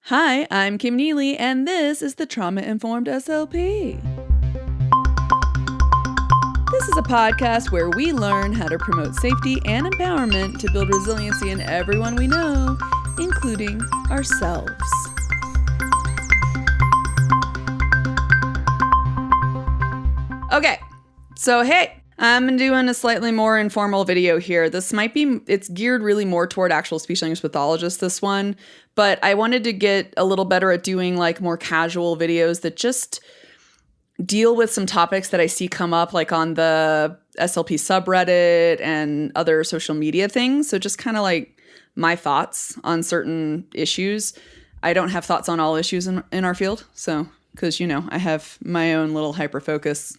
Hi, I'm Kim Neely, and this is the Trauma-Informed SLP. This is a podcast where we learn how to promote safety and empowerment to build resiliency in everyone we know, including ourselves. Okay, so hey, I'm doing a slightly more informal video here. It's geared really more toward actual speech language pathologists, this one, but I wanted to get a little better at doing like more casual videos that just deal with some topics that I see come up like on the SLP subreddit and other social media things. So just kind of like my thoughts on certain issues. I don't have thoughts on all issues in our field. So, because, I have my own little hyper-focus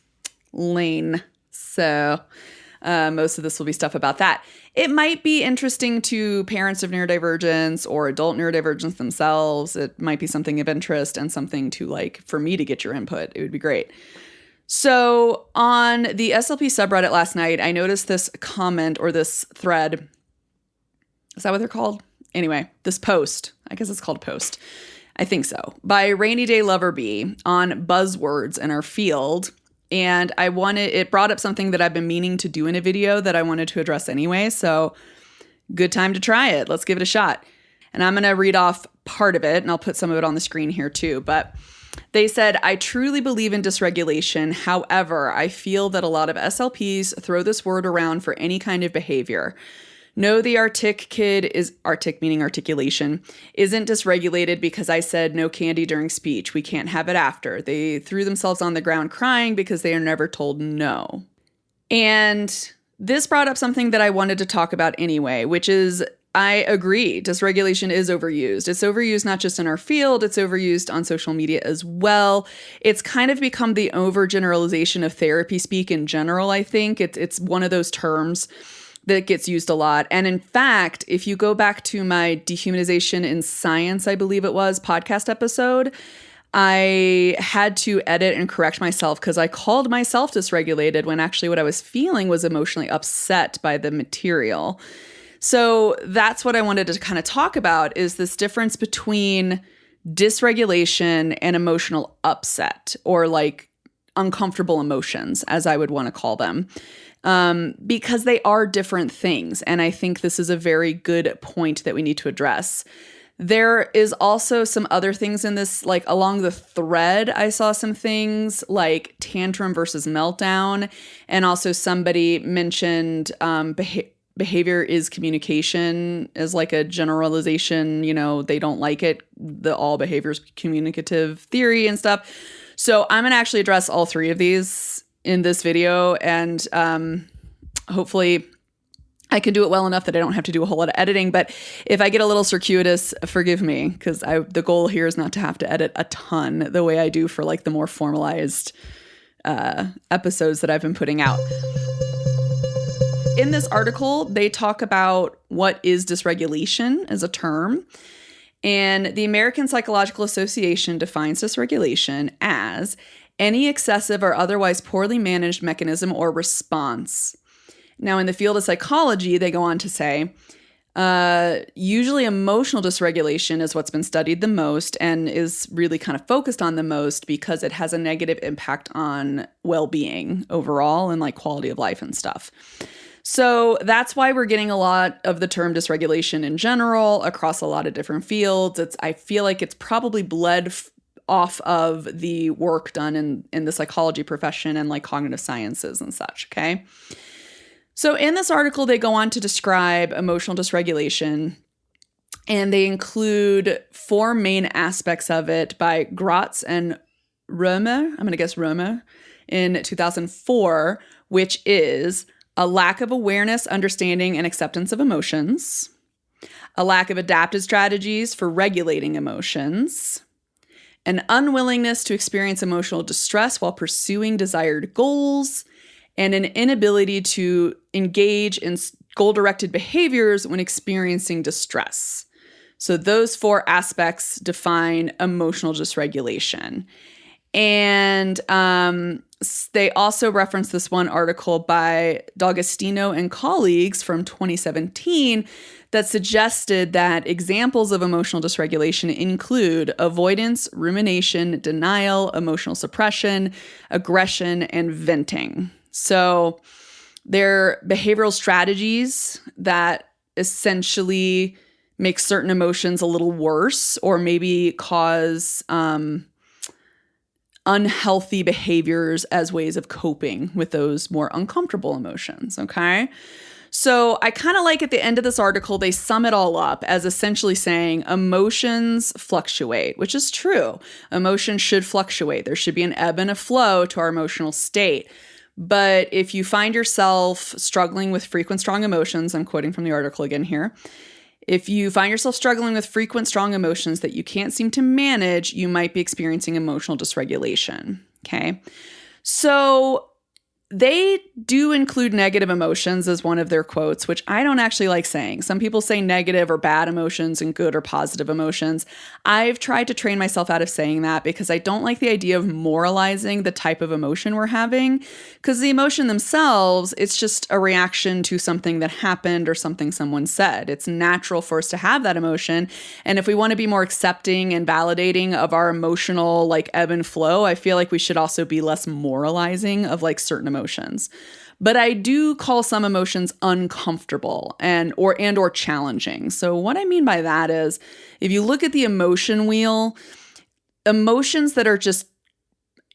lane. So most of this will be stuff about that. It might be interesting to parents of neurodivergence or adult neurodivergence themselves. It might be something of interest and something to for me to get your input. It would be great. So on the SLP subreddit last night, I noticed this comment or this thread. Is that what they're called? Anyway, this post. I guess it's called a post. I think so. By Rainy Day Lover Bee on buzzwords in our field. And it brought up something that I've been meaning to do in a video that I wanted to address anyway. So good time to try it. Let's give it a shot. And I'm going to read off part of it, and I'll put some of it on the screen here too. But they said, I truly believe in dysregulation. However, I feel that a lot of SLPs throw this word around for any kind of behavior. No, the artic kid is artic, meaning articulation, isn't dysregulated because I said no candy during speech. We can't have it after. They threw themselves on the ground crying because they are never told no. And this brought up something that I wanted to talk about anyway, which is I agree. Dysregulation is overused. It's overused not just in our field, it's overused on social media as well. It's kind of become the overgeneralization of therapy speak in general, I think. It's one of those terms that gets used a lot. And in fact, if you go back to my Dehumanization in Science, I believe it was, podcast episode, I had to edit and correct myself because I called myself dysregulated when actually what I was feeling was emotionally upset by the material. So that's what I wanted to kind of talk about is this difference between dysregulation and emotional upset or uncomfortable emotions, as I would want to call them. Because they are different things. And I think this is a very good point that we need to address. There is also some other things in this, along the thread, I saw some things like tantrum versus meltdown. And also somebody mentioned behavior is communication as a generalization. They don't like it. All behavior is communicative theory and stuff. So I'm going to actually address all three of these in this video, and hopefully I can do it well enough that I don't have to do a whole lot of editing. But if I get a little circuitous, forgive me, because the goal here is not to have to edit a ton the way I do for the more formalized episodes that I've been putting out. In this article, they talk about what is dysregulation as a term. And the American Psychological Association defines dysregulation as any excessive or otherwise poorly managed mechanism or response. Now, in the field of psychology, they go on to say, usually emotional dysregulation is what's been studied the most and is really kind of focused on the most because it has a negative impact on well-being overall and quality of life and stuff. So that's why we're getting a lot of the term dysregulation in general across a lot of different fields. I feel like it's probably bled off of the work done in the psychology profession and cognitive sciences and such, okay? So in this article, they go on to describe emotional dysregulation, and they include four main aspects of it by Gratz and Romer, I'm going to guess Romer, in 2004, which is a lack of awareness, understanding, and acceptance of emotions, a lack of adaptive strategies for regulating emotions, an unwillingness to experience emotional distress while pursuing desired goals, and an inability to engage in goal-directed behaviors when experiencing distress. So those four aspects define emotional dysregulation. And they also reference this one article by D'Agostino and colleagues from 2017 that suggested that examples of emotional dysregulation include avoidance, rumination, denial, emotional suppression, aggression, and venting. So they're behavioral strategies that essentially make certain emotions a little worse or maybe cause unhealthy behaviors as ways of coping with those more uncomfortable emotions, okay? So I kind of like at the end of this article, they sum it all up as essentially saying emotions fluctuate, which is true. Emotions should fluctuate. There should be an ebb and a flow to our emotional state. But if you find yourself struggling with frequent strong emotions, I'm quoting from the article again here. If you find yourself struggling with frequent strong emotions that you can't seem to manage, you might be experiencing emotional dysregulation. Okay. So they do include negative emotions as one of their quotes, which I don't actually like saying. Some people say negative or bad emotions and good or positive emotions. I've tried to train myself out of saying that because I don't like the idea of moralizing the type of emotion we're having, because the emotion themselves, it's just a reaction to something that happened or something someone said. It's natural for us to have that emotion. And if we want to be more accepting and validating of our emotional like ebb and flow, I feel like we should also be less moralizing of like certain emotions. But I do call some emotions uncomfortable and or challenging. So what I mean by that is if you look at the emotion wheel, emotions that are just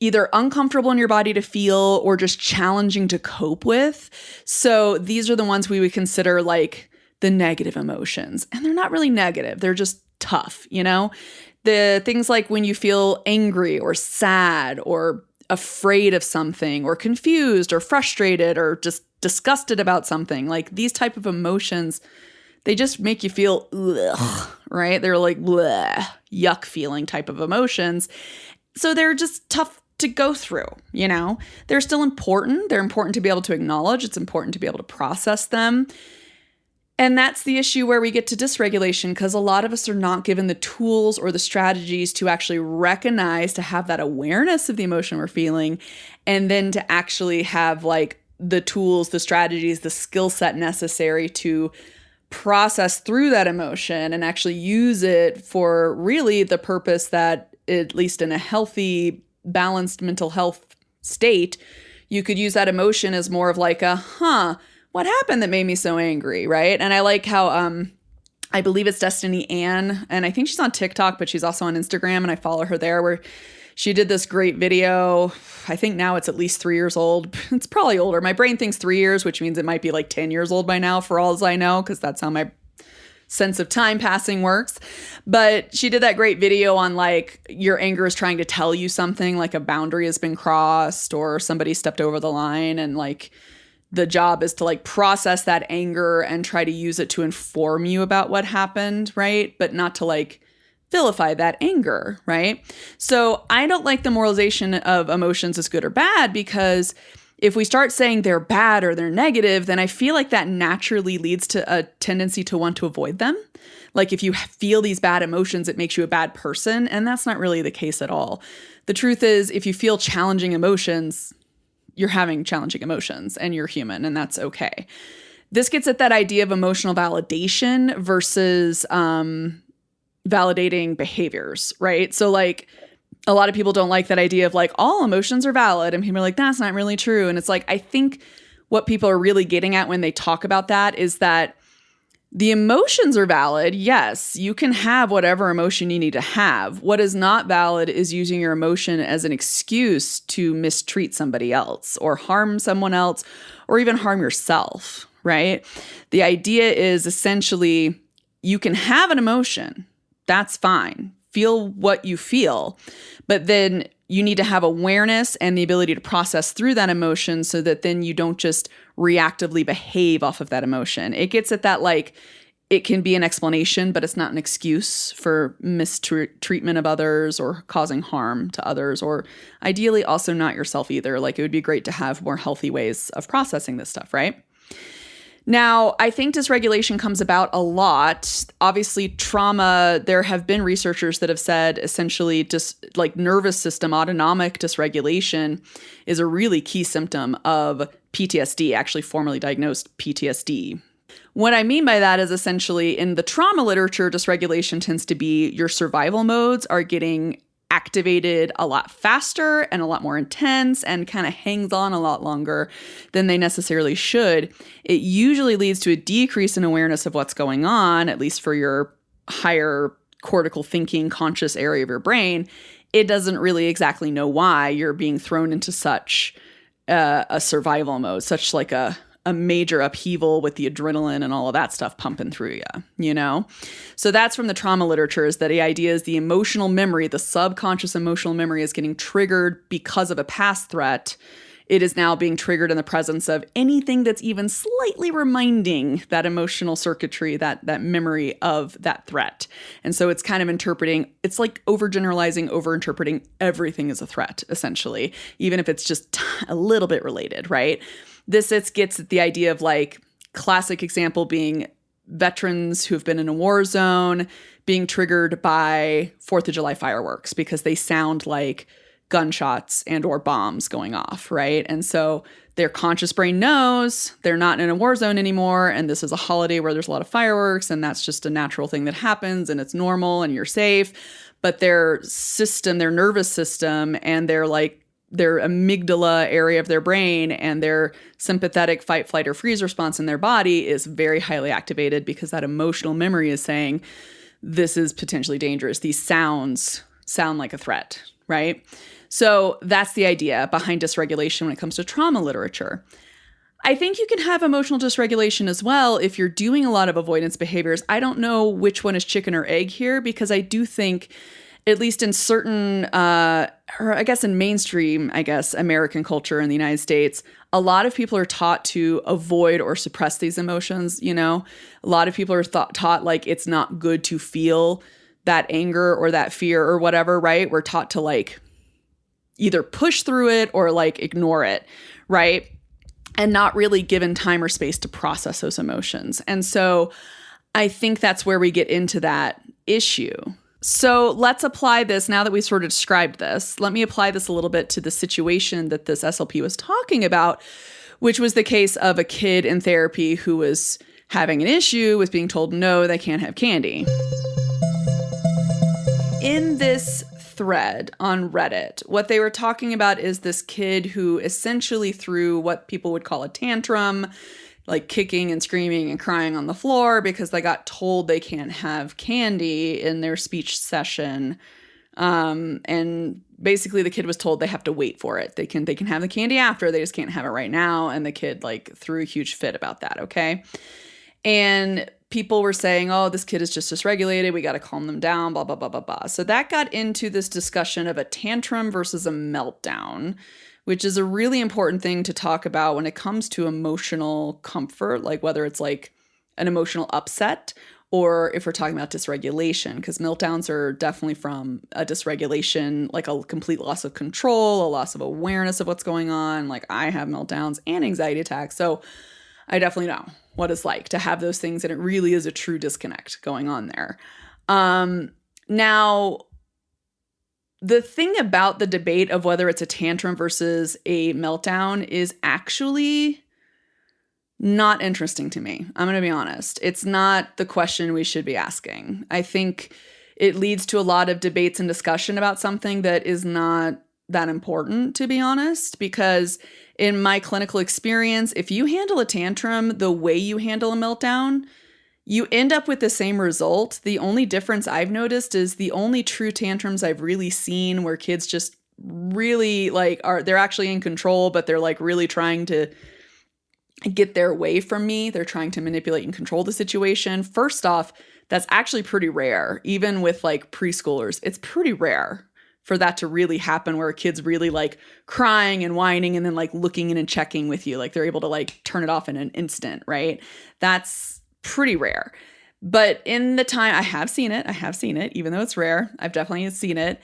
either uncomfortable in your body to feel or just challenging to cope with. So these are the ones we would consider like the negative emotions. And they're not really negative. They're just tough, you know? The things like when you feel angry or sad or afraid of something or confused or frustrated or just disgusted about something, like these type of emotions, they just make you feel ugh, right? They're like bleh, yuck feeling type of emotions. So they're just tough to go through, you know? They're still important. They're important to be able to acknowledge. It's important to be able to process them. And that's the issue where we get to dysregulation, because a lot of us are not given the tools or the strategies to actually recognize, to have that awareness of the emotion we're feeling, and then to actually have like the tools, the strategies, the skill set necessary to process through that emotion and actually use it for really the purpose that, at least in a healthy, balanced mental health state, you could use that emotion as more of like a, what happened that made me so angry, right? And I like how I believe it's Destiny Ann, and I think she's on TikTok, but she's also on Instagram, and I follow her there, where she did this great video. I think now it's at least 3 years old. It's probably older. My brain thinks 3 years, which means it might be like 10 years old by now, for all as I know, because that's how my sense of time passing works. But she did that great video on like your anger is trying to tell you something, like a boundary has been crossed or somebody stepped over the line, and like the job is to like process that anger and try to use it to inform you about what happened, right? But not to like vilify that anger, right? So I don't like the moralization of emotions as good or bad, because if we start saying they're bad or they're negative, then I feel like that naturally leads to a tendency to want to avoid them. Like if you feel these bad emotions, it makes you a bad person. And that's not really the case at all. The truth is, if you feel challenging emotions, you're having challenging emotions and you're human, and that's okay. This gets at that idea of emotional validation versus validating behaviors, right? So like a lot of people don't like that idea of like all emotions are valid, and people are like, that's not really true. And it's like, I think what people are really getting at when they talk about that is that the emotions are valid. Yes, you can have whatever emotion you need to have. What is not valid is using your emotion as an excuse to mistreat somebody else or harm someone else or even harm yourself, right? The idea is essentially you can have an emotion. That's fine. Feel what you feel. But then you need to have awareness and the ability to process through that emotion so that then you don't just reactively behave off of that emotion. It gets at that like it can be an explanation, but it's not an excuse for mistreatment of others or causing harm to others, or ideally also not yourself either. Like it would be great to have more healthy ways of processing this stuff, right? Now, I think dysregulation comes about a lot. Obviously, trauma, there have been researchers that have said essentially just like nervous system autonomic dysregulation is a really key symptom of PTSD, actually formally diagnosed PTSD. What I mean by that is essentially in the trauma literature, dysregulation tends to be your survival modes are getting activated a lot faster and a lot more intense and kind of hangs on a lot longer than they necessarily should. It usually leads to a decrease in awareness of what's going on, at least for your higher cortical thinking, conscious area of your brain. It doesn't really exactly know why you're being thrown into such a survival mode, such like a major upheaval with the adrenaline and all of that stuff pumping through you know? So that's from the trauma literature, is that the idea is the emotional memory, the subconscious emotional memory is getting triggered because of a past threat. It is now being triggered in the presence of anything that's even slightly reminding that emotional circuitry, that memory of that threat. And so it's kind of interpreting, it's like overgeneralizing, overinterpreting everything as a threat, essentially, even if it's just a little bit related, right? This gets at the idea of like classic example being veterans who've been in a war zone being triggered by 4th of July fireworks because they sound like gunshots and or bombs going off, right? And so their conscious brain knows they're not in a war zone anymore, and this is a holiday where there's a lot of fireworks, and that's just a natural thing that happens, and it's normal, and you're safe. But their system, their nervous system, and their amygdala area of their brain and their sympathetic fight, flight, or freeze response in their body is very highly activated because that emotional memory is saying, this is potentially dangerous. These sounds sound like a threat, right? So that's the idea behind dysregulation when it comes to trauma literature. I think you can have emotional dysregulation as well if you're doing a lot of avoidance behaviors. I don't know which one is chicken or egg here, because I do think, at least in certain, or I guess in mainstream, American culture in the United States, a lot of people are taught to avoid or suppress these emotions, you know? A lot of people are taught like it's not good to feel that anger or that fear or whatever, right? We're taught to like either push through it or like ignore it, right? And not really given time or space to process those emotions. And so I think that's where we get into that issue. So let's apply this, now that we've sort of described this, let me apply this a little bit to the situation that this SLP was talking about, which was the case of a kid in therapy who was having an issue with being told, no, they can't have candy. In this thread on Reddit, what they were talking about is this kid who essentially threw what people would call a tantrum, like kicking and screaming and crying on the floor because they got told they can't have candy in their speech session. And basically the kid was told they have to wait for it. They can have the candy after, they just can't have it right now. And the kid like threw a huge fit about that. Okay. And people were saying, oh, this kid is just dysregulated. We got to calm them down, blah, blah, blah, blah, blah. So that got into this discussion of a tantrum versus a meltdown, which is a really important thing to talk about when it comes to emotional comfort, like whether it's like an emotional upset or if we're talking about dysregulation, because meltdowns are definitely from a dysregulation, like a complete loss of control, a loss of awareness of what's going on. Like I have meltdowns and anxiety attacks. So I definitely know what it's like to have those things, and it really is a true disconnect going on there. Now, the thing about the debate of whether it's a tantrum versus a meltdown is actually not interesting to me. I'm going to be honest. It's not the question we should be asking. I think it leads to a lot of debates and discussion about something that is not that important, to be honest, because in my clinical experience, if you handle a tantrum the way you handle a meltdown, you end up with the same result. The only difference I've noticed is the only true tantrums I've really seen where kids just really like they're actually in control, but they're like really trying to get their way from me. They're trying to manipulate and control the situation. First off, that's actually pretty rare. Even with like preschoolers, it's pretty rare for that to really happen where a kid's really like crying and whining and then like looking in and checking with you. Like they're able to like turn it off in an instant, right? That's pretty rare. But in the time I have seen it, even though it's rare, I've definitely seen it.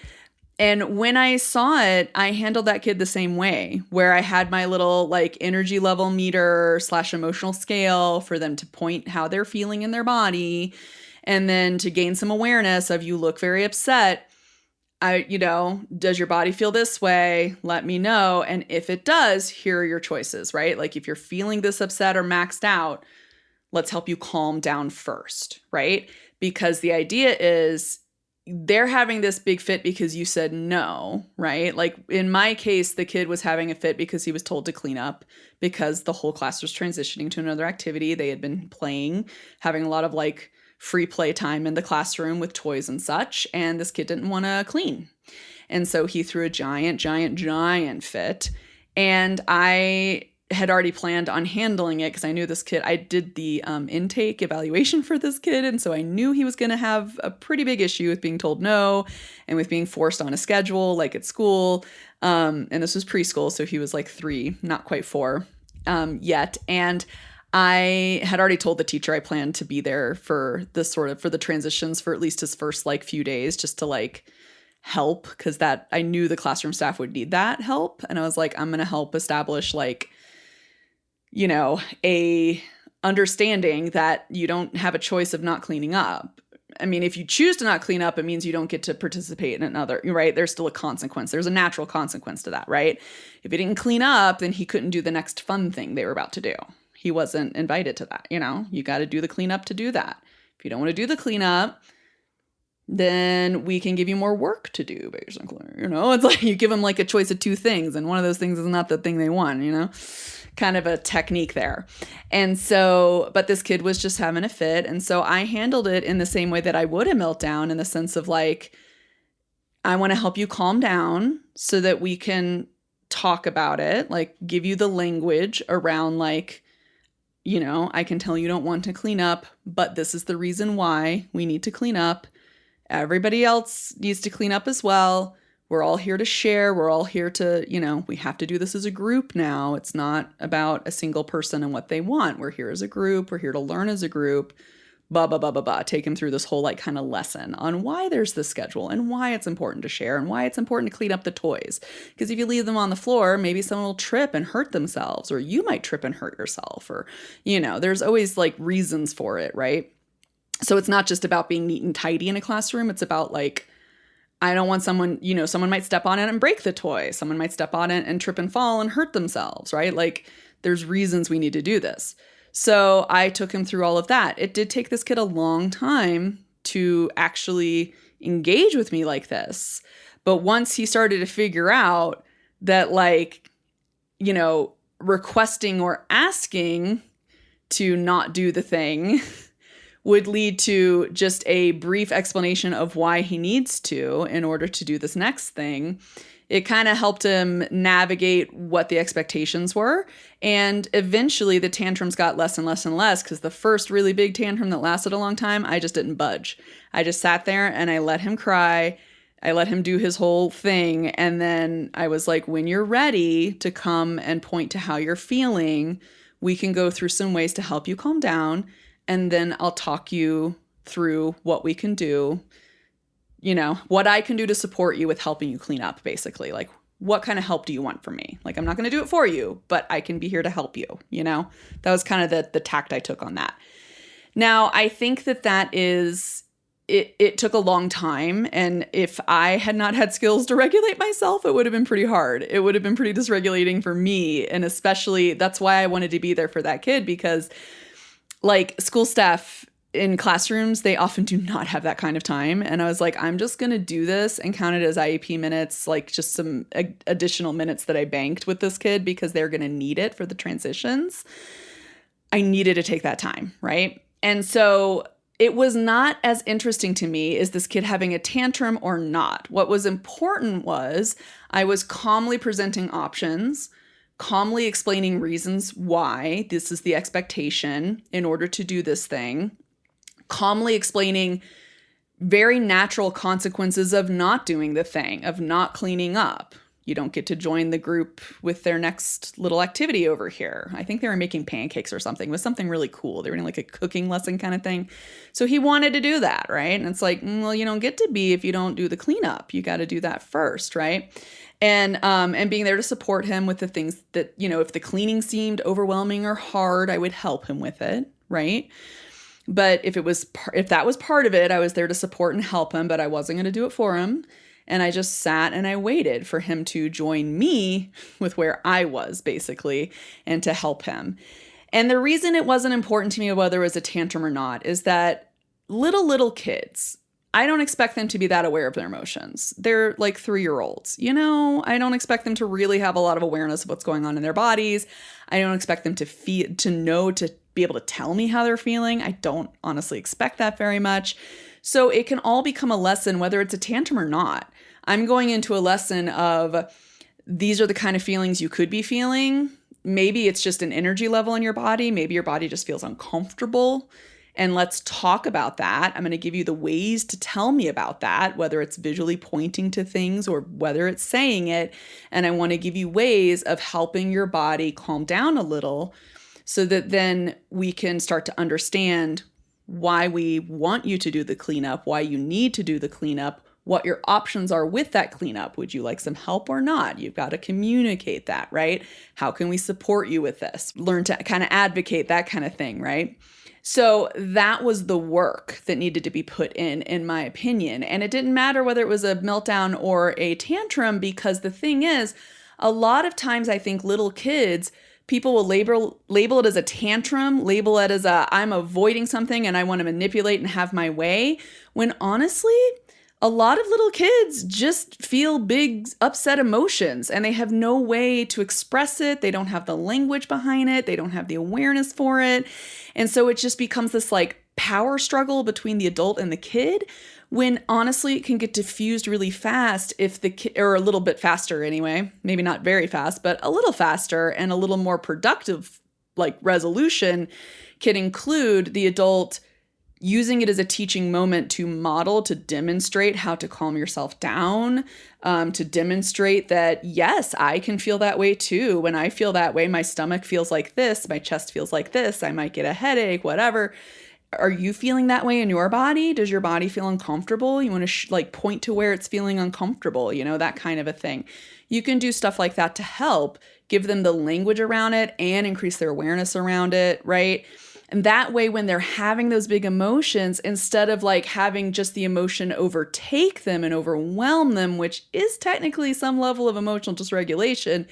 And when I saw it, I handled that kid the same way, where I had my little like energy level meter / emotional scale for them to point how they're feeling in their body. And then to gain some awareness of, you look very upset. Does your body feel this way? Let me know. And if it does, here are your choices, right? Like if you're feeling this upset or maxed out, let's help you calm down first, right? Because the idea is they're having this big fit because you said no, right? Like in my case, the kid was having a fit because he was told to clean up because the whole class was transitioning to another activity. They had been playing, having a lot of like free play time in the classroom with toys and such. And this kid didn't want to clean. And so he threw a giant fit. And I had already planned on handling it because I knew this kid. I did the intake evaluation for this kid. And so I knew he was going to have a pretty big issue with being told no and with being forced on a schedule like at school. And this was preschool. So he was like 3, not quite 4 yet. And I had already told the teacher I planned to be there for this for the transitions for at least his first like few days just to like help because that I knew the classroom staff would need that help. And I was like, I'm going to help establish like, a understanding that you don't have a choice of not cleaning up. I mean, if you choose to not clean up, it means you don't get to participate in another, right? There's still a consequence. There's a natural consequence to that, right? If he didn't clean up, then he couldn't do the next fun thing they were about to do. He wasn't invited to that, you got to do the cleanup to do that. If you don't want to do the cleanup, then we can give you more work to do, basically. It's like you give them like a choice of 2 things, and one of those things is not the thing they want, kind of a technique there. And so, but this kid was just having a fit. And so I handled it in the same way that I would a meltdown, in the sense of like, I want to help you calm down so that we can talk about it, like give you the language around like, I can tell you don't want to clean up, but this is the reason why we need to clean up. Everybody else needs to clean up as well. We're all here to share. We're all here to, we have to do this as a group now. It's not about a single person and what they want. We're here as a group. We're here to learn as a group. Take him through this whole like kind of lesson on why there's this schedule and why it's important to share and why it's important to clean up the toys. Because if you leave them on the floor, maybe someone will trip and hurt themselves, or you might trip and hurt yourself, or, there's always like reasons for it, right? So it's not just about being neat and tidy in a classroom. It's about like, I don't want someone, someone might step on it and break the toy. Someone might step on it and trip and fall and hurt themselves, right? Like there's reasons we need to do this. So I took him through all of that. It did take this kid a long time to actually engage with me like this. But once he started to figure out that like, requesting or asking to not do the thing would lead to just a brief explanation of why he needs to in order to do this next thing, it kind of helped him navigate what the expectations were. And eventually the tantrums got less and less and less, because the first really big tantrum that lasted a long time, I just didn't budge. I just sat there and I let him cry. I let him do his whole thing. And then I was like, when you're ready to come and point to how you're feeling, we can go through some ways to help you calm down. And then I'll talk you through what we can do, what I can do to support you with helping you clean up, basically. Like, what kind of help do you want from me? Like, I'm not going to do it for you, but I can be here to help you, That was kind of the tact I took on that. Now, I think that is, it took a long time. And if I had not had skills to regulate myself, it would have been pretty hard. It would have been pretty dysregulating for me. And especially, that's why I wanted to be there for that kid, because like school staff in classrooms, they often do not have that kind of time. And I was like, I'm just going to do this and count it as IEP minutes, like just some additional minutes that I banked with this kid because they're going to need it for the transitions. I needed to take that time, right? And so it was not as interesting to me is this kid having a tantrum or not. What was important was I was calmly presenting options, calmly explaining reasons why this is the expectation in order to do this thing, calmly explaining very natural consequences of not doing the thing, of not cleaning up. You don't get to join the group with their next little activity over here. I think they were making pancakes or something. It was something really cool. They were doing like a cooking lesson kind of thing. So he wanted to do that, right? And it's like, well, you don't get to be if you don't do the cleanup. You got to do that first, right? And being there to support him with the things that, if the cleaning seemed overwhelming or hard, I would help him with it, right? But if that was part of it, I was there to support and help him, but I wasn't going to do it for him. And I just sat and I waited for him to join me with where I was, basically, and to help him. And the reason it wasn't important to me whether it was a tantrum or not is that little kids, I don't expect them to be that aware of their emotions. They're like 3-year-olds, I don't expect them to really have a lot of awareness of what's going on in their bodies. I don't expect them to be able to tell me how they're feeling. I don't honestly expect that very much. So it can all become a lesson, whether it's a tantrum or not. I'm going into a lesson of these are the kind of feelings you could be feeling. Maybe it's just an energy level in your body. Maybe your body just feels uncomfortable. And let's talk about that. I'm going to give you the ways to tell me about that, whether it's visually pointing to things or whether it's saying it. And I want to give you ways of helping your body calm down a little so that then we can start to understand why we want you to do the cleanup, why you need to do the cleanup, what your options are with that cleanup. Would you like some help or not? You've got to communicate that, right? How can we support you with this? Learn to kind of advocate, that kind of thing, right? So that was the work that needed to be put in my opinion. And it didn't matter whether it was a meltdown or a tantrum, because the thing is, a lot of times I think little kids, people will label it as a tantrum, label it as I'm avoiding something and I want to manipulate and have my way, when honestly, a lot of little kids just feel big upset emotions and they have no way to express it. They don't have the language behind it. They don't have the awareness for it. And so it just becomes this like power struggle between the adult and the kid, when honestly it can get diffused really fast if the kid, or a little bit faster anyway, maybe not very fast, but a little faster, and a little more productive like resolution can include the adult using it as a teaching moment to model, to demonstrate how to calm yourself down, to demonstrate that, yes, I can feel that way too. When I feel that way, my stomach feels like this, my chest feels like this, I might get a headache, whatever. Are you feeling that way in your body? Does your body feel uncomfortable? You want to point to where it's feeling uncomfortable, that kind of a thing. You can do stuff like that to help give them the language around it and increase their awareness around it, right? And that way, when they're having those big emotions, instead of like having just the emotion overtake them and overwhelm them, which is technically some level of emotional dysregulation,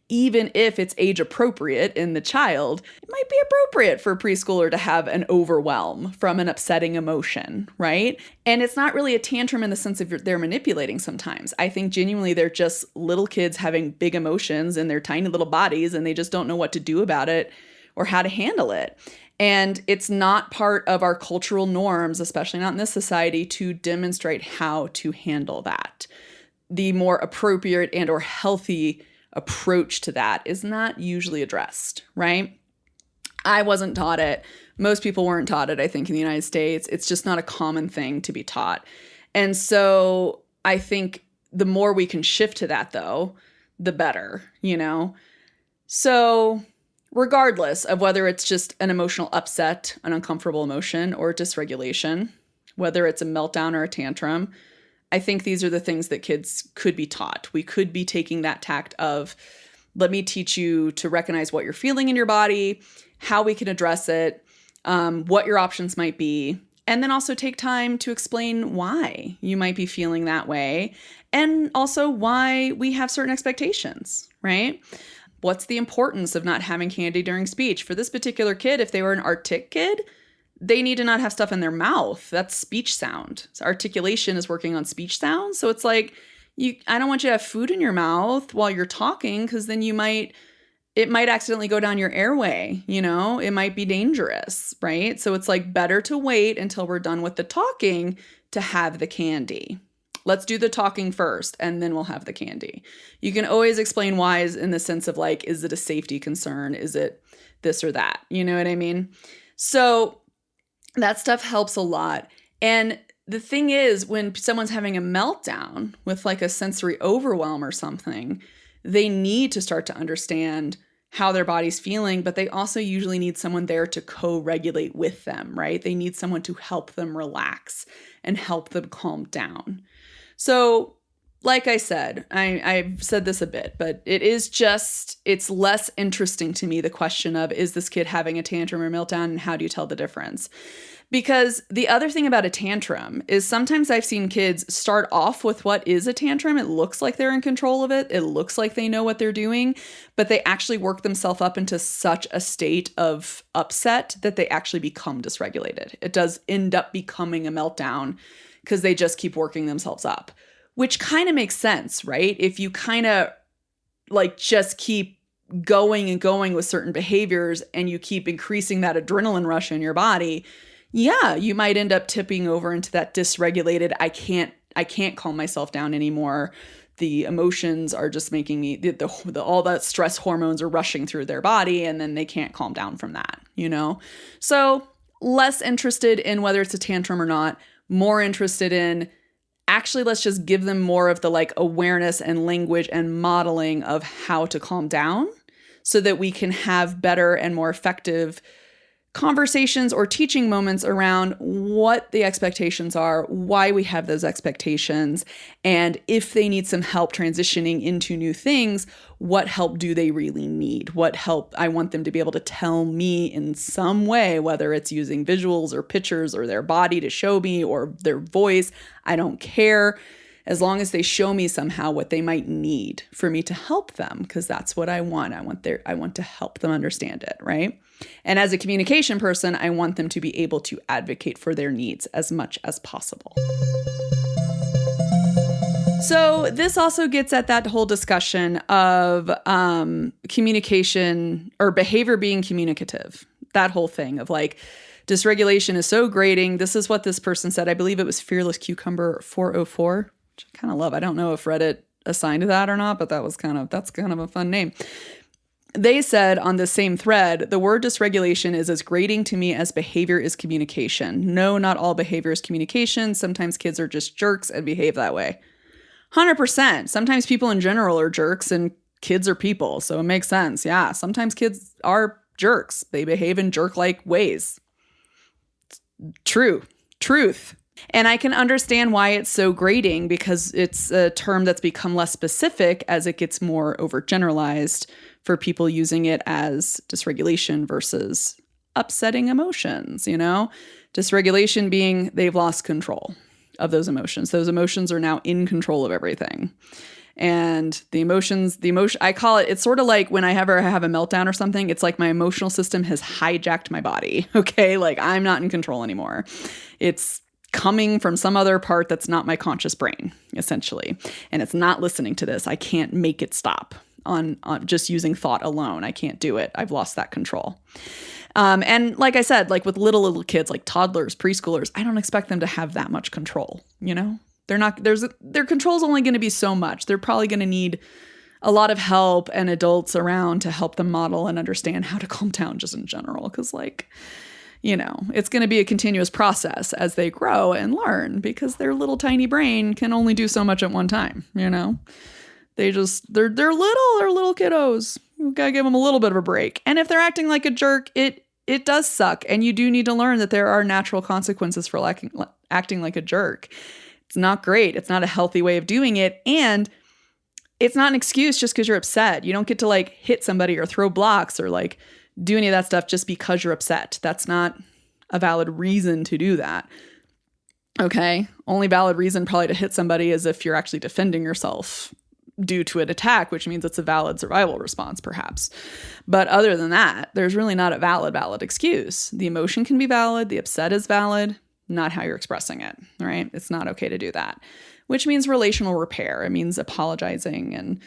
even if it's age appropriate in the child, it might be appropriate for a preschooler to have an overwhelm from an upsetting emotion, right? And it's not really a tantrum in the sense of they're manipulating sometimes. I think genuinely they're just little kids having big emotions in their tiny little bodies and they just don't know what to do about it or how to handle it. And it's not part of our cultural norms, especially not in this society, to demonstrate how to handle that. The more appropriate and or healthy approach to that is not usually addressed, right? I wasn't taught it. Most people weren't taught it, I think, in the United States. It's just not a common thing to be taught. And so I think the more we can shift to that, though, the better, So regardless of whether it's just an emotional upset, an uncomfortable emotion, or dysregulation, whether it's a meltdown or a tantrum, I think these are the things that kids could be taught. We could be taking that tact of, let me teach you to recognize what you're feeling in your body, how we can address it, what your options might be, and then also take time to explain why you might be feeling that way, and also why we have certain expectations, right? What's the importance of not having candy during speech? For this particular kid, if they were an artic kid, they need to not have stuff in their mouth. That's speech sound. So articulation is working on speech sound. So it's like, I don't want you to have food in your mouth while you're talking, because then it might accidentally go down your airway, it might be dangerous, right? So it's like better to wait until we're done with the talking to have the candy. Let's do the talking first, and then we'll have the candy. You can always explain why in the sense of like, is it a safety concern? Is it this or that? You know what I mean? So that stuff helps a lot. And the thing is, when someone's having a meltdown with like a sensory overwhelm or something, they need to start to understand how their body's feeling, but they also usually need someone there to co-regulate with them, right? They need someone to help them relax and help them calm down. So like I said, I've said this a bit, but it's less interesting to me, the question of, is this kid having a tantrum or meltdown, and how do you tell the difference? Because the other thing about a tantrum is sometimes I've seen kids start off with what is a tantrum. It looks like they're in control of it. It looks like they know what they're doing, but they actually work themselves up into such a state of upset that they actually become dysregulated. It does end up becoming a meltdown because they just keep working themselves up, which kind of makes sense, right? If you kind of like just keep going and going with certain behaviors and you keep increasing that adrenaline rush in your body, yeah, you might end up tipping over into that dysregulated, I can't calm myself down anymore. The emotions are just making me, all the stress hormones are rushing through their body and then they can't calm down from that, you know? So less interested in whether it's a tantrum or not, more interested in actually let's just give them more of the like awareness and language and modeling of how to calm down so that we can have better and more effective conversations or teaching moments around what the expectations are, why we have those expectations, and if they need some help transitioning into new things, what help do they really need? What help I want them to be able to tell me in some way, whether it's using visuals or pictures or their body to show me or their voice, I don't care. As long as they show me somehow what they might need for me to help them, because that's what I want. I want to help them understand it, right? And as a communication person, I want them to be able to advocate for their needs as much as possible. So this also gets at that whole discussion of communication or behavior being communicative. That whole thing of like, dysregulation is so grating. This is what this person said. I believe it was Fearless Cucumber 404. Which I kind of love. I don't know if Reddit assigned that or not, but that's kind of a fun name. They said on the same thread, the word dysregulation is as grating to me as behavior is communication. No, not all behavior is communication. Sometimes kids are just jerks and behave that way. 100%. Sometimes people in general are jerks and kids are people. So it makes sense. Yeah. Sometimes kids are jerks. They behave in jerk-like ways. Truth. And I can understand why it's so grating because it's a term that's become less specific as it gets more overgeneralized for people using it as dysregulation versus upsetting emotions, you know? Dysregulation being they've lost control of those emotions. Those emotions are now in control of everything. And the emotion, I call it, it's sort of like when I ever have a meltdown or something, it's like my emotional system has hijacked my body, okay? Like I'm not in control anymore. It's coming from some other part that's not my conscious brain, essentially. And it's not listening to this. I can't make it stop on just using thought alone. I can't do it. I've lost that control. And like I said, like with little kids, like toddlers, preschoolers, I don't expect them to have that much control, you know? Their control's only going to be so much. They're probably going to need a lot of help and adults around to help them model and understand how to calm down just in general. Because like, you know, it's going to be a continuous process as they grow and learn because their little tiny brain can only do so much at one time, you know? They're little kiddos. We got to give them a little bit of a break. And if they're acting like a jerk, it does suck. And you do need to learn that there are natural consequences for acting like a jerk. It's not great. It's not a healthy way of doing it. And it's not an excuse just because you're upset. You don't get to like hit somebody or throw blocks or like do any of that stuff just because you're upset. That's not a valid reason to do that. Okay. Only valid reason probably to hit somebody is if you're actually defending yourself due to an attack, which means it's a valid survival response, perhaps. But other than that, there's really not a valid excuse. The emotion can be valid. The upset is valid, not how you're expressing it, right? It's not okay to do that, which means relational repair. It means apologizing and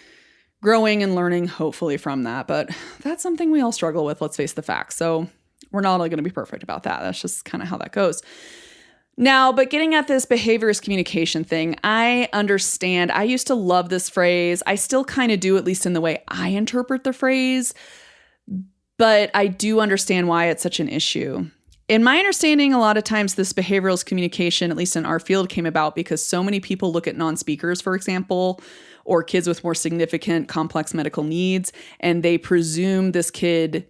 growing and learning, hopefully, from that. But that's something we all struggle with. Let's face the facts. So we're not all going to be perfect about that. That's just kind of how that goes. Now, but getting at this behaviorist communication thing, I understand. I used to love this phrase. I still kind of do, at least in the way I interpret the phrase. But I do understand why it's such an issue. In my understanding, a lot of times this behaviorist communication, at least in our field, came about because so many people look at non-speakers, for example, or kids with more significant complex medical needs, and they presume this kid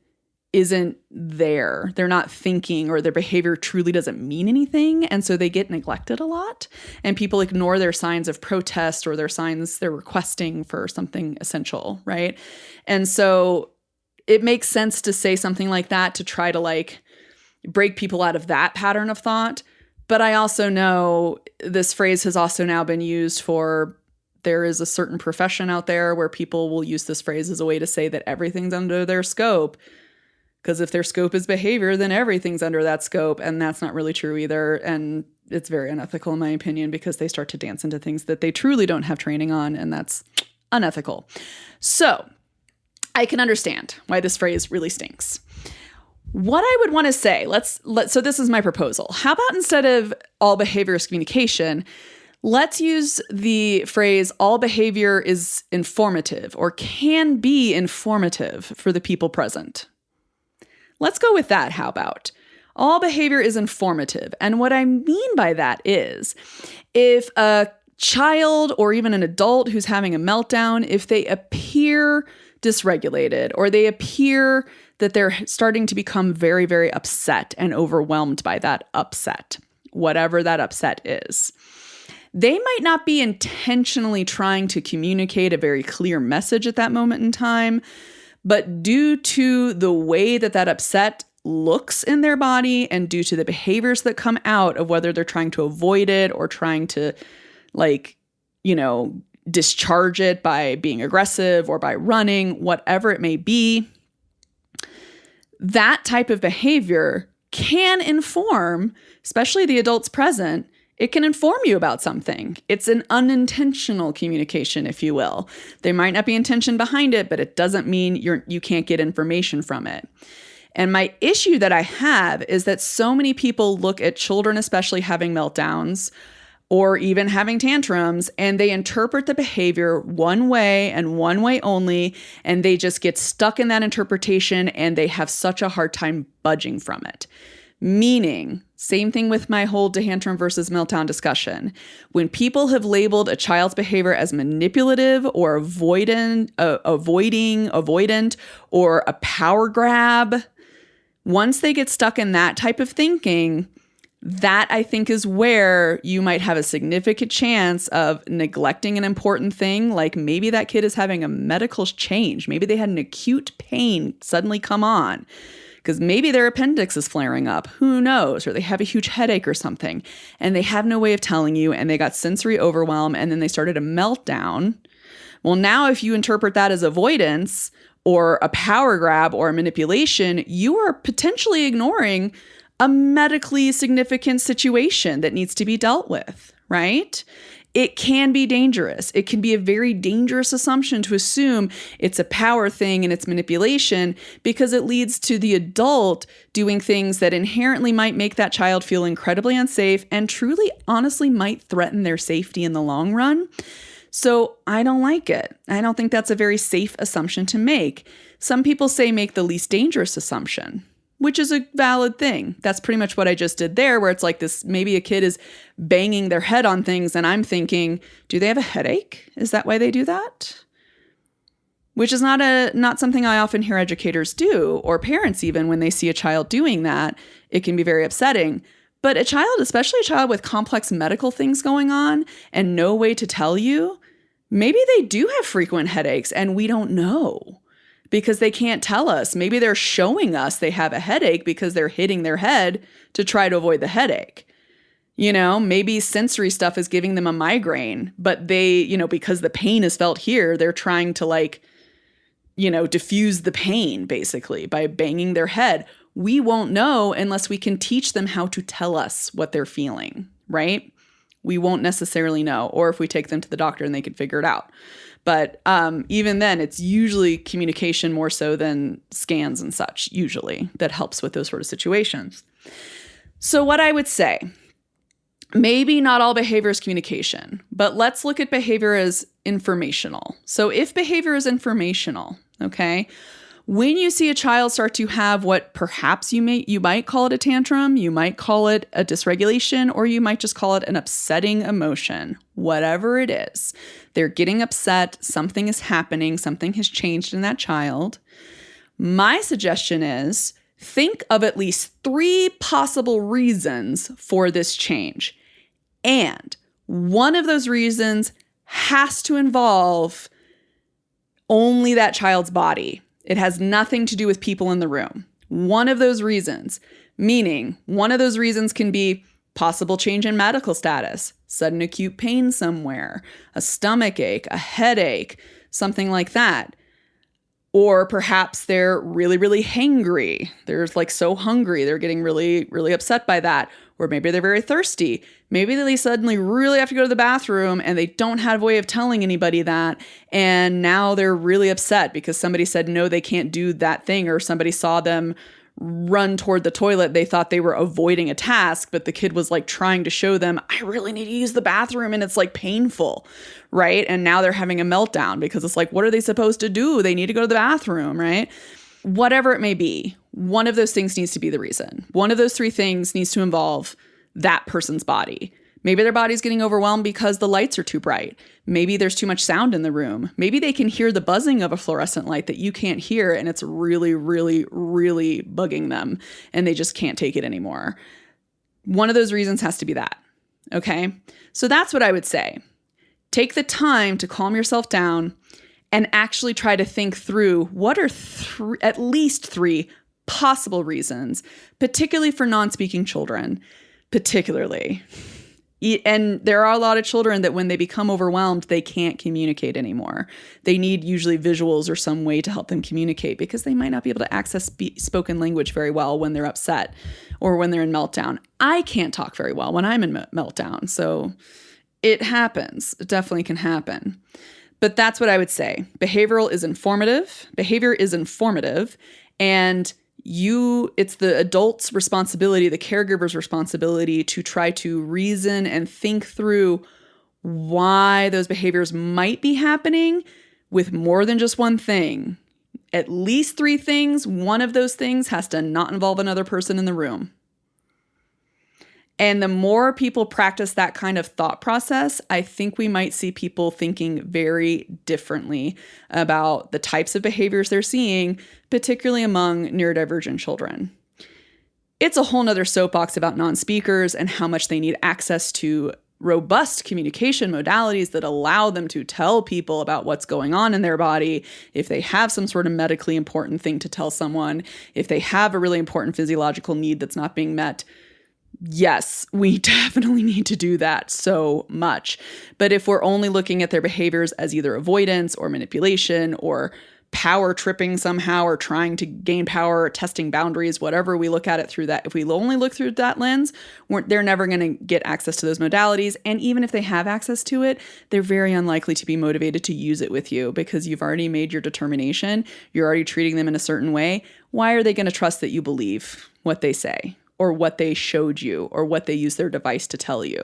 isn't there. They're not thinking, or their behavior truly doesn't mean anything. And so they get neglected a lot, and people ignore their signs of protest or their signs they're requesting for something essential, right? And so it makes sense to say something like that to try to like break people out of that pattern of thought. But I also know this phrase has also now been used for, there is a certain profession out there where people will use this phrase as a way to say that everything's under their scope. Because if their scope is behavior, then everything's under that scope. And that's not really true either. And it's very unethical in my opinion, because they start to dance into things that they truly don't have training on. And that's unethical. So I can understand why this phrase really stinks. What I would want to say, so this is my proposal. How about instead of all behavior is communication, let's use the phrase all behavior is informative or can be informative for the people present. Let's go with that. How about all behavior is informative? And what I mean by that is if a child or even an adult who's having a meltdown, if they appear dysregulated or they appear that they're starting to become very, very upset and overwhelmed by that upset, whatever that upset is, they might not be intentionally trying to communicate a very clear message at that moment in time, but due to the way that that upset looks in their body and due to the behaviors that come out of whether they're trying to avoid it or trying to discharge it by being aggressive or by running, whatever it may be, that type of behavior can inform, especially the adults present, it can inform you about something. It's an unintentional communication, if you will. There might not be intention behind it, but it doesn't mean you can't get information from it. And my issue that I have is that so many people look at children, especially having meltdowns or even having tantrums, and they interpret the behavior one way and one way only, and they just get stuck in that interpretation and they have such a hard time budging from it. Meaning, same thing with my whole tantrum versus meltdown discussion. When people have labeled a child's behavior as manipulative or avoidant, or a power grab, once they get stuck in that type of thinking, that I think is where you might have a significant chance of neglecting an important thing. Like maybe that kid is having a medical change. Maybe they had an acute pain suddenly come on because maybe their appendix is flaring up. Who knows? Or they have a huge headache or something and they have no way of telling you and they got sensory overwhelm and then they started a meltdown. Well, now if you interpret that as avoidance or a power grab or a manipulation, you are potentially ignoring a medically significant situation that needs to be dealt with, right? It can be dangerous. It can be a very dangerous assumption to assume it's a power thing and it's manipulation because it leads to the adult doing things that inherently might make that child feel incredibly unsafe and truly, honestly, might threaten their safety in the long run. So I don't like it. I don't think that's a very safe assumption to make. Some people say make the least dangerous assumption, which is a valid thing. That's pretty much what I just did there, where it's like this, maybe a kid is banging their head on things and I'm thinking, do they have a headache? Is that why they do that? Which is not something I often hear educators do, or parents even, when they see a child doing that. It can be very upsetting. But a child, especially a child with complex medical things going on and no way to tell you, maybe they do have frequent headaches and we don't know. Because they can't tell us. Maybe they're showing us they have a headache because they're hitting their head to try to avoid the headache. Maybe sensory stuff is giving them a migraine, but they, because the pain is felt here, they're trying to diffuse the pain basically by banging their head. We won't know unless we can teach them how to tell us what they're feeling, right? We won't necessarily know, or if we take them to the doctor and they can figure it out. But even then, it's usually communication more so than scans and such, usually, that helps with those sort of situations. So what I would say, maybe not all behavior is communication, but let's look at behavior as informational. So if behavior is informational, okay, when you see a child start to have what perhaps you might call it a tantrum, you might call it a dysregulation, or you might just call it an upsetting emotion, whatever it is. They're getting upset, something is happening, something has changed in that child. My suggestion is think of at least 3 possible reasons for this change. And one of those reasons has to involve only that child's body. It has nothing to do with people in the room. One of those reasons. Meaning, one of those reasons can be possible change in medical status, sudden acute pain somewhere, a stomach ache, a headache, something like that. Or perhaps they're really, really hangry. They're like so hungry. They're getting really, really upset by that. Or maybe they're very thirsty. Maybe they suddenly really have to go to the bathroom and they don't have a way of telling anybody that. And now they're really upset because somebody said, no, they can't do that thing. Or somebody saw them run toward the toilet. They thought they were avoiding a task, but the kid was like trying to show them, I really need to use the bathroom, and it's like painful, right? And now they're having a meltdown because it's like, what are they supposed to do? They need to go to the bathroom, right? Whatever it may be, one of those things needs to be the reason. One of those three things needs to involve that person's body. Maybe their body's getting overwhelmed because the lights are too bright. Maybe there's too much sound in the room. Maybe they can hear the buzzing of a fluorescent light that you can't hear, and it's really, really, really bugging them, and they just can't take it anymore. One of those reasons has to be that, okay? So that's what I would say. Take the time to calm yourself down and actually try to think through what are at least three possible reasons, particularly for non-speaking children, particularly. And there are a lot of children that when they become overwhelmed, they can't communicate anymore. They need usually visuals or some way to help them communicate because they might not be able to access spoken language very well when they're upset or when they're in meltdown. I can't talk very well when I'm in meltdown. So it happens. It definitely can happen. But that's what I would say. Behavior is informative, and it's the adult's responsibility, the caregiver's responsibility to try to reason and think through why those behaviors might be happening with more than just one thing. At least three things. One of those things has to not involve another person in the room. And the more people practice that kind of thought process, I think we might see people thinking very differently about the types of behaviors they're seeing, particularly among neurodivergent children. It's a whole nother soapbox about non-speakers and how much they need access to robust communication modalities that allow them to tell people about what's going on in their body. If they have some sort of medically important thing to tell someone, if they have a really important physiological need that's not being met, yes, we definitely need to do that so much. But if we're only looking at their behaviors as either avoidance or manipulation or power tripping somehow or trying to gain power or testing boundaries, whatever we look at it through that, if we only look through that lens, they're never going to get access to those modalities. And even if they have access to it, they're very unlikely to be motivated to use it with you because you've already made your determination. You're already treating them in a certain way. Why are they going to trust that you believe what they say, or what they showed you, or what they use their device to tell you?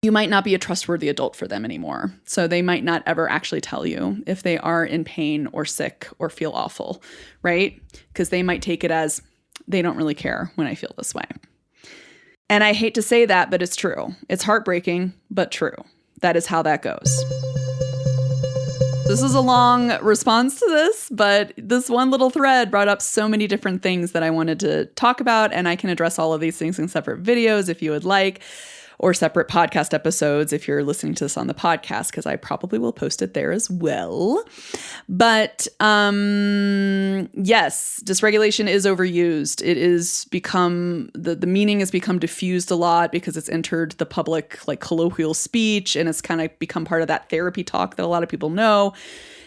You might not be a trustworthy adult for them anymore. So they might not ever actually tell you if they are in pain or sick or feel awful, right? Because they might take it as, they don't really care when I feel this way. And I hate to say that, but it's true. It's heartbreaking, but true. That is how that goes. This is a long response to this, but this one little thread brought up so many different things that I wanted to talk about, and I can address all of these things in separate videos if you would like, or separate podcast episodes if you're listening to this on the podcast, because I probably will post it there as well. But yes, dysregulation is overused. It is become, the meaning has become diffused a lot because it's entered the public like colloquial speech, and it's kind of become part of that therapy talk that a lot of people know.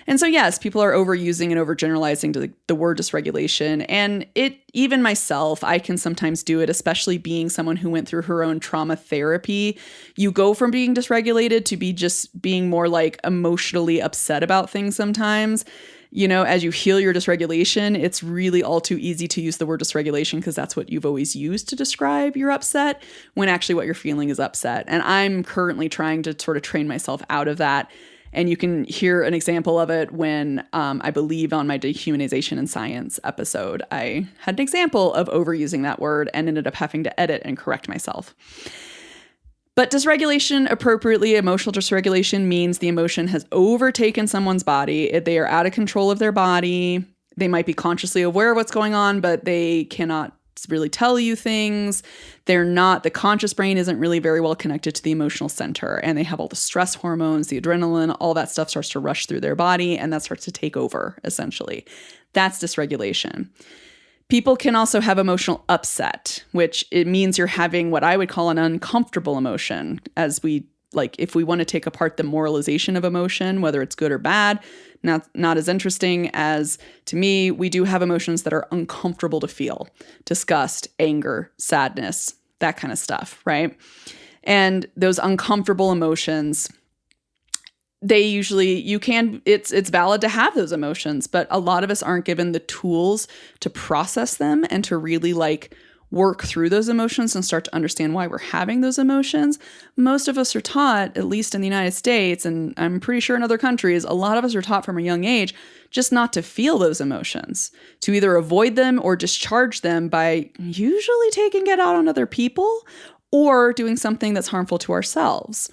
And so, yes, people are overusing and overgeneralizing the word dysregulation. And even myself, I can sometimes do it, especially being someone who went through her own trauma therapy. You go from being dysregulated to just being more like emotionally upset about things sometimes. You know, as you heal your dysregulation, it's really all too easy to use the word dysregulation because that's what you've always used to describe your upset, when actually what you're feeling is upset. And I'm currently trying to sort of train myself out of that. And you can hear an example of it when I believe on my dehumanization in science episode, I had an example of overusing that word and ended up having to edit and correct myself. But dysregulation, appropriately, emotional dysregulation means the emotion has overtaken someone's body. They are out of control of their body. They might be consciously aware of what's going on, but they cannot really tell you things. The conscious brain isn't really very well connected to the emotional center, and they have all the stress hormones, the adrenaline, all that stuff starts to rush through their body, and that starts to take over, essentially. That's dysregulation. People can also have emotional upset, which it means you're having what I would call an uncomfortable emotion. As we like, if we want to take apart the moralization of emotion, whether it's good or bad, not as interesting as, to me, we do have emotions that are uncomfortable to feel: disgust, anger, sadness, that kind of stuff, right? And those uncomfortable emotions, they usually, it's valid to have those emotions, but a lot of us aren't given the tools to process them and to really like work through those emotions and start to understand why we're having those emotions. Most of us are taught, at least in the United States, and I'm pretty sure in other countries, a lot of us are taught from a young age just not to feel those emotions, to either avoid them or discharge them by usually taking it out on other people or doing something that's harmful to ourselves.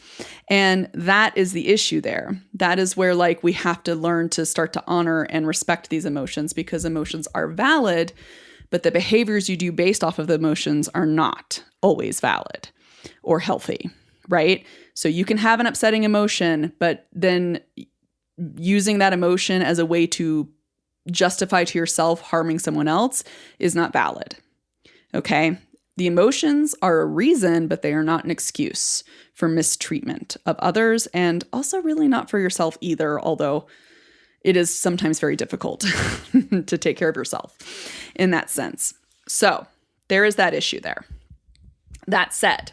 And that is the issue there. That is where like we have to learn to start to honor and respect these emotions, because emotions are valid, but the behaviors you do based off of the emotions are not always valid or healthy, right? So you can have an upsetting emotion, but then using that emotion as a way to justify to yourself harming someone else is not valid, okay? The emotions are a reason, but they are not an excuse for mistreatment of others, and also really not for yourself either, although it is sometimes very difficult to take care of yourself in that sense. So there is that issue there. That said,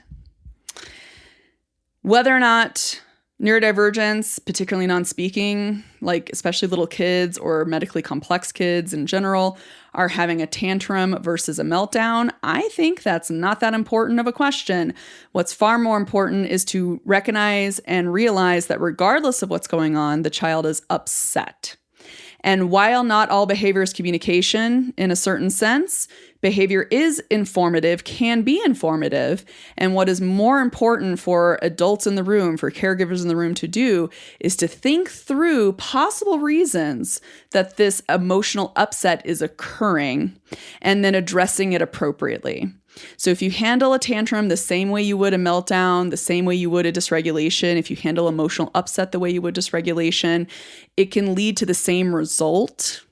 whether or not neurodivergence, particularly non-speaking, like especially little kids or medically complex kids in general, are having a tantrum versus a meltdown, I think that's not that important of a question. What's far more important is to recognize and realize that regardless of what's going on, the child is upset. And while not all behavior is communication in a certain sense, behavior is informative, can be informative. And what is more important for adults in the room, for caregivers in the room to do, is to think through possible reasons that this emotional upset is occurring and then addressing it appropriately. So if you handle a tantrum the same way you would a meltdown, the same way you would a dysregulation, if you handle emotional upset the way you would dysregulation, it can lead to the same result,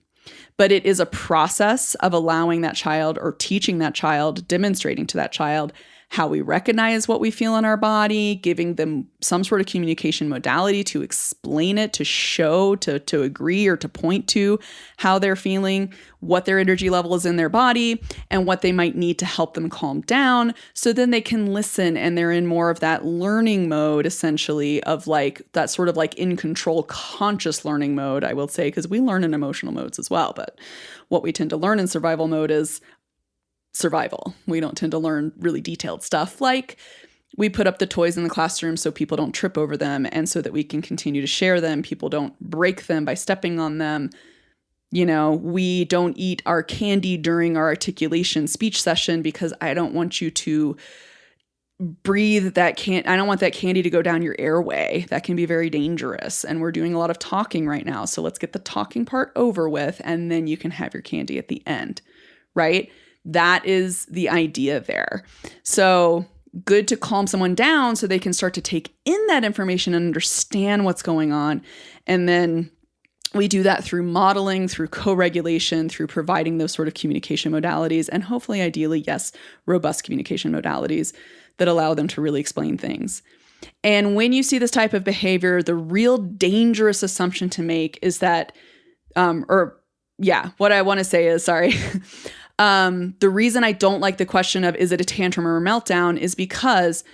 but it is a process of allowing that child or teaching that child, demonstrating to that child how we recognize what we feel in our body, giving them some sort of communication modality to explain it, to show, to agree or to point to how they're feeling, what their energy level is in their body, and what they might need to help them calm down. So then they can listen and they're in more of that learning mode, essentially, of like that sort of like in control, conscious learning mode, I will say, because we learn in emotional modes as well. But what we tend to learn in survival mode is survival. We don't tend to learn really detailed stuff like we put up the toys in the classroom so people don't trip over them and so that we can continue to share them. People don't break them by stepping on them. You know, we don't eat our candy during our articulation speech session because I don't want you to breathe that I don't want that candy to go down your airway. That can be very dangerous. And we're doing a lot of talking right now. So let's get the talking part over with and then you can have your candy at the end, right? That is the idea there. So good to calm someone down so they can start to take in that information and understand what's going on. And then we do that through modeling, through co-regulation, through providing those sort of communication modalities, and hopefully, ideally, yes, robust communication modalities that allow them to really explain things. And when you see this type of behavior, the real dangerous assumption to make is that, what I want to say is, the reason I don't like the question of is it a tantrum or a meltdown is because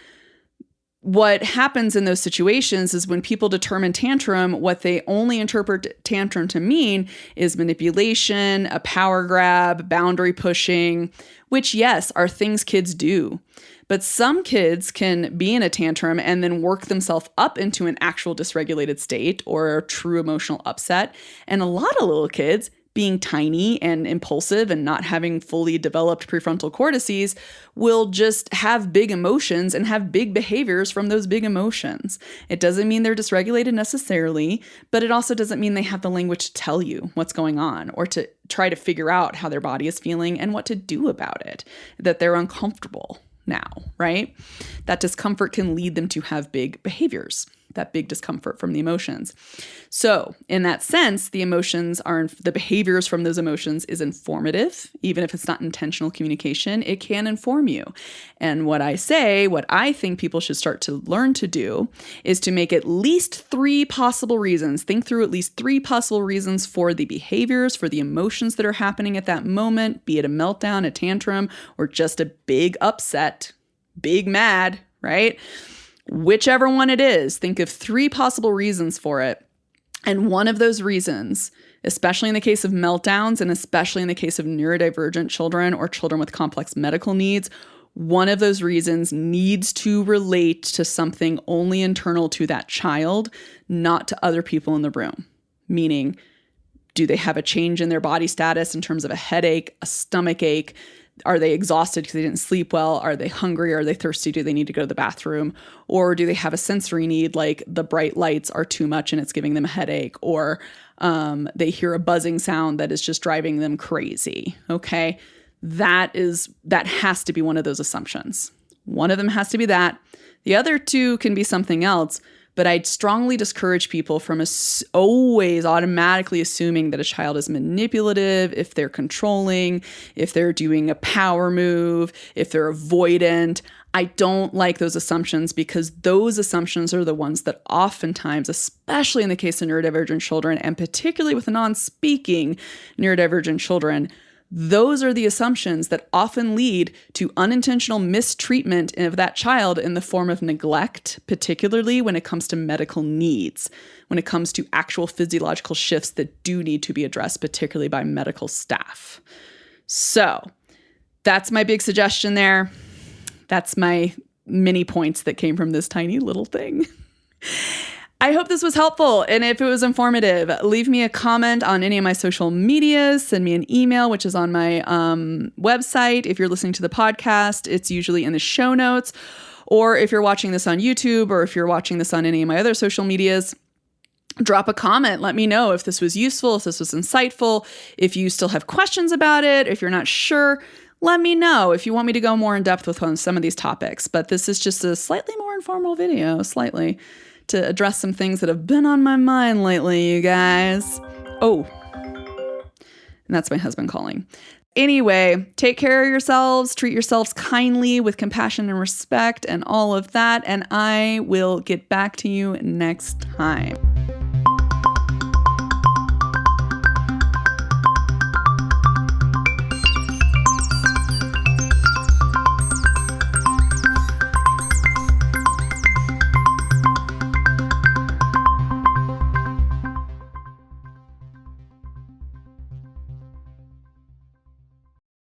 what happens in those situations is when people determine tantrum, what they only interpret tantrum to mean is manipulation, a power grab, boundary pushing, which, yes, are things kids do. But some kids can be in a tantrum and then work themselves up into an actual dysregulated state or a true emotional upset. And a lot of little kids, being tiny and impulsive and not having fully developed prefrontal cortices, will just have big emotions and have big behaviors from those big emotions. It doesn't mean they're dysregulated necessarily, but it also doesn't mean they have the language to tell you what's going on or to try to figure out how their body is feeling and what to do about it, that they're uncomfortable now, right? That discomfort can lead them to have big behaviors. that big discomfort from the emotions. So in that sense, the behaviors from those emotions is informative. Even if it's not intentional communication, it can inform you. And what I think people should start to learn to do is to make at least 3 possible reasons. Think through at least 3 possible reasons for the behaviors, for the emotions that are happening at that moment, be it a meltdown, a tantrum, or just a big upset, big mad, right? Whichever one it is, think of 3 possible reasons for it. And one of those reasons, especially in the case of meltdowns and especially in the case of neurodivergent children or children with complex medical needs, one of those reasons needs to relate to something only internal to that child, not to other people in the room. Meaning, do they have a change in their body status in terms of a headache, a stomach ache? Are they exhausted because they didn't sleep well? Are they hungry? Are they thirsty? Do they need to go to the bathroom? Or do they have a sensory need like the bright lights are too much and it's giving them a headache? Or they hear a buzzing sound that is just driving them crazy, okay? That has to be one of those assumptions. One of them has to be that. The other 2 can be something else. But I'd strongly discourage people from always automatically assuming that a child is manipulative, if they're controlling, if they're doing a power move, if they're avoidant. I don't like those assumptions because those assumptions are the ones that oftentimes, especially in the case of neurodivergent children, and particularly with non-speaking neurodivergent children, those are the assumptions that often lead to unintentional mistreatment of that child in the form of neglect, particularly when it comes to medical needs, when it comes to actual physiological shifts that do need to be addressed, particularly by medical staff. So that's my big suggestion there. That's my mini points that came from this tiny little thing. I hope this was helpful, and if it was informative, leave me a comment on any of my social medias, send me an email, which is on my website. If you're listening to the podcast, it's usually in the show notes, or if you're watching this on YouTube, or if you're watching this on any of my other social medias, drop a comment. Let me know if this was useful, if this was insightful, if you still have questions about it, if you're not sure. Let me know if you want me to go more in depth with some of these topics, but this is just a slightly more informal video, to address some things that have been on my mind lately, you guys. Oh, and that's my husband calling. Anyway, take care of yourselves, treat yourselves kindly with compassion and respect and all of that, and I will get back to you next time.